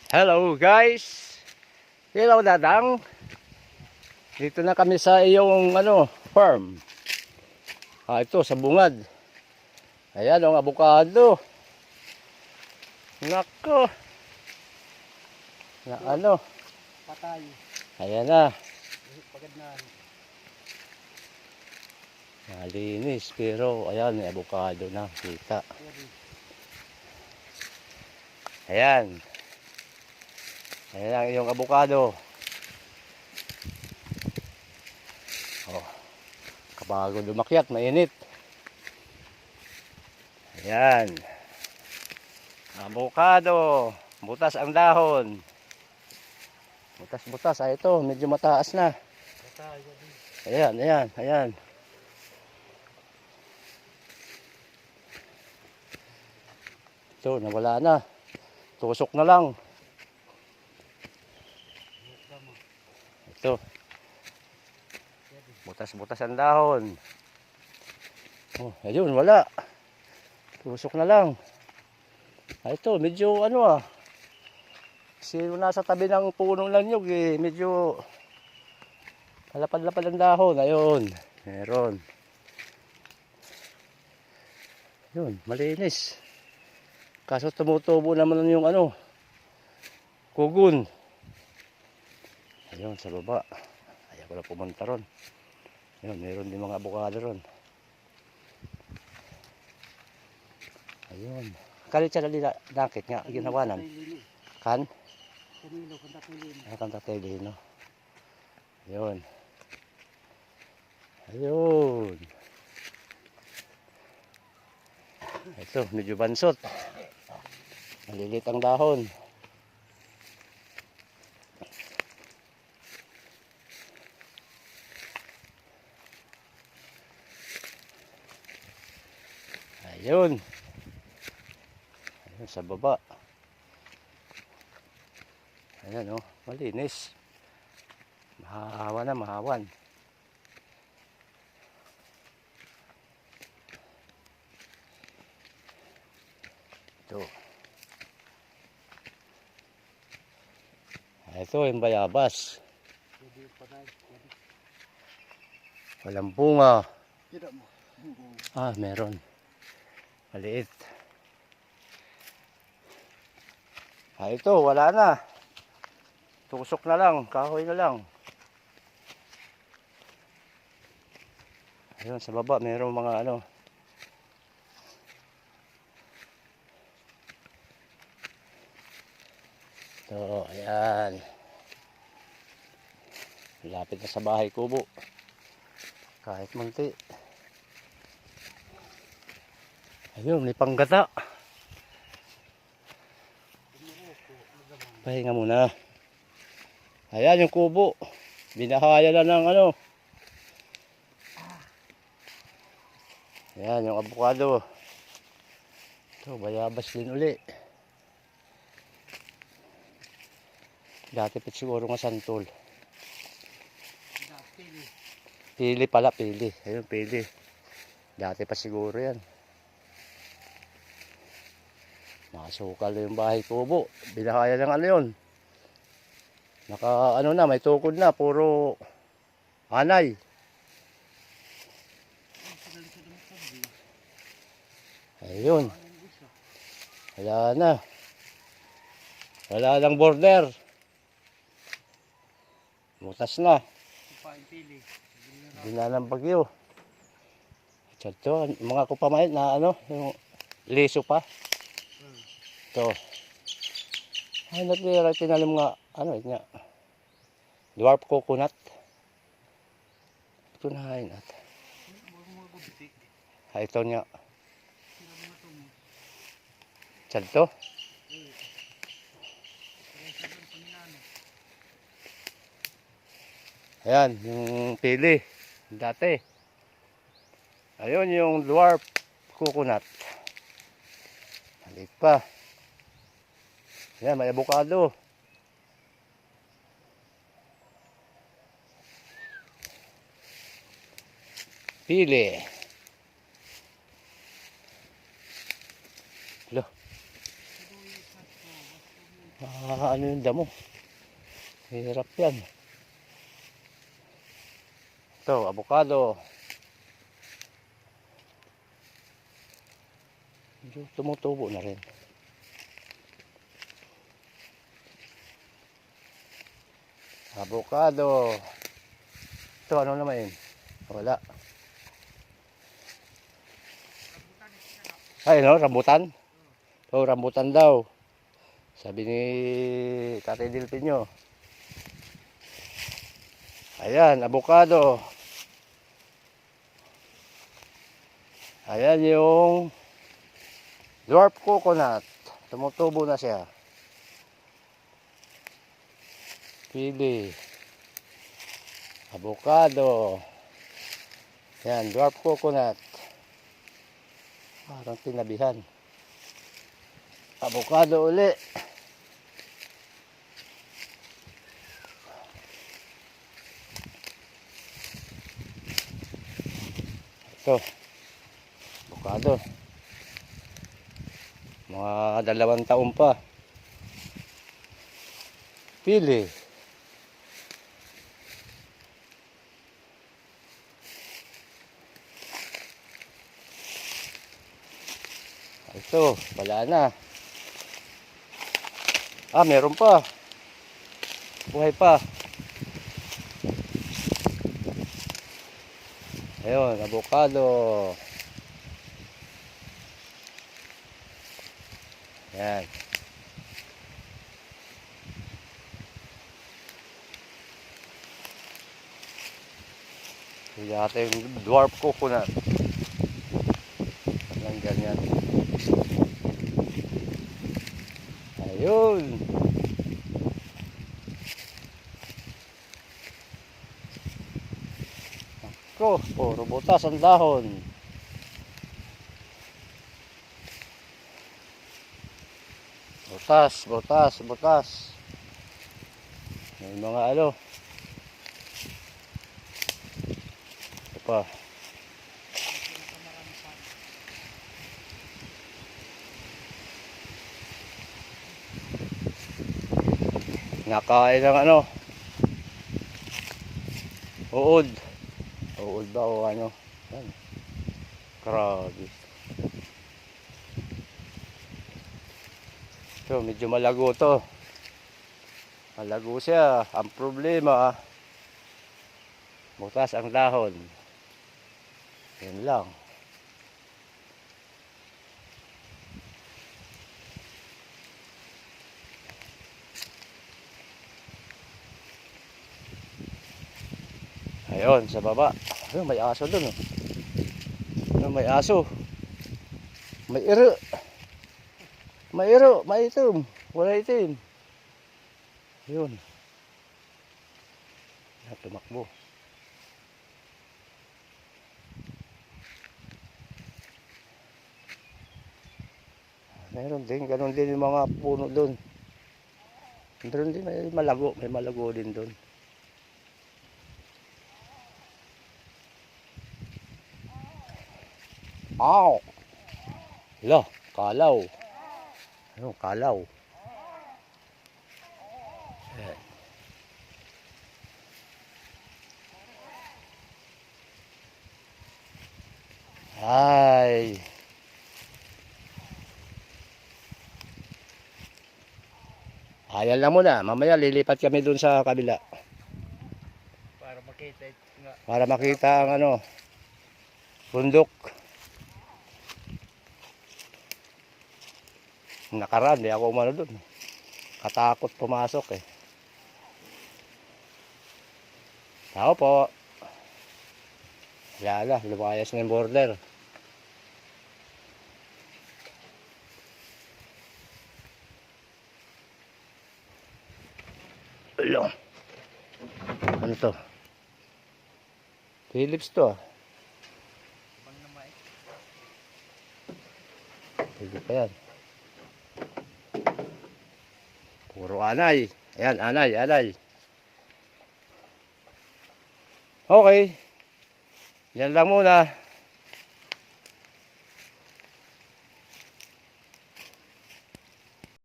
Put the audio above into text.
Hello guys! Hello Dadang! Dito na kami sa iyong farm. Ito sa bungad. Ayan ang avocado. Nako! Na Patay. Ayan na. Pagad na. Malinis pero ayan may avocado na kita. Ayan. Ayan ang iyong avocado. Oh, kabago lumakyat, mainit. Ayan. Avocado. Butas ang dahon. Butas-butas. Ito, medyo mataas na. Patay. Ayan, ayan, ayan. Ito, nawala na. Tusok na lang. Ito. Butas-butas ang dahon. Oh, ayun, wala. Tusok na lang. Ito, medyo kasi nasa tabi ng punong lanyog medyo palapad-lapad ang dahon. Ayun, meron. Yun, malinis. Kaso tumutubo naman yung kugon. Ayun, sa baba. Ayaw ko na pumunta ron. Ayun, meron din mga avocado ron. Ayun. Kalit siya dali nakit nga, ginawanan. Kan? Kantak tayo no. Ayun. Ayun. Ito, medyo bansot. Malilit ang dahon. Ayun. Ayun sa baba. Ayan malinis. Mahahawan na, mahawan. Ito. Ito yung bayabas. Walang bunga. Meron. Maliit. Ito, wala na. Tusok na lang, kahoy na lang. Ayun, sa baba, mayroong mga Ito, ayan. Lapit na sa bahay kubo. Kahit munti. Ayun, may panggata. Pahinga muna. Ayan yung kubo. Binahaya na ng Ayan yung avocado. Ito, bayabas din uli. Dati pa siguro nga santol. Pili pala, pili. Ayun, pili. Dati pa siguro yan. Nakasukal yung bahay kubo. Binahaya ng yun. Naka na, may tukod na. Puro anay. Ayun. Wala na. Wala lang border. Butas na. Hindi na ng bagyo. Ito, mga kupamait na yung liso pa. Ito. Ay, natira, tinalim nga, ito dwarf coconut. Ito na hain at. Ito niya. Ito. Ayan, yung pili. Dati. Ayun yung dwarf coconut. Maliit pa. Ayan, may avocado. Pili. Loh. Ano yung damo. Hirap yan. Ito, avocado. Medyo tumutubo na rin. Avocado. Ito, ano naman yun? Wala. Ay, no? Rambutan? Oh, rambutan daw. Sabi ni Tatay Dilpinyo. Ayan, avocado. Ayan yung dwarf coconut. Tumutubo na siya. Pili. Avocado. Ayan, dwarf coconut. Parang tinabihan. Avocado uli. Ito. Avocado. Mga 2 taon pa. Pili. Ito, wala na. Meron pa. Buhay pa. Ayun, avocado. Ayan. Yata yung dwarf coconut. Ang ganyan. Ayun. Ako, puro butas ang dahon. Butas, butas, butas. May mga ano. Ito pa. Nakain ng ano. Uod. Uod ba o ano. Yan. Grabe. So, medyo malago to. Malago siya. Ang problema, butas ang dahon. Yan lang. Ayun, sa baba. Ayun, may aso dun. Ayun, may aso. May iro. May iro, may itim. Wala itim. Ayun. Tumakbo. Meron din, ganun din yung mga puno doon. Meron din, may malago din doon. Aw! Hala, kalaw. Ano, kalaw. Ayan. Ay. Ayan lang muna. Mamaya lilipat kami dun sa kabila. Para makita nga. Para makita ang ano, bundok. Nakaraan, di ako umano dun. Katakot pumasok eh. Tao po. Wala, lumayas na yung border. Ano? Ano to? Philips to ah. Bang na mai. Hindi pa yan. Puro anay. Ayan, anay, anay. Okay. Yan lang muna.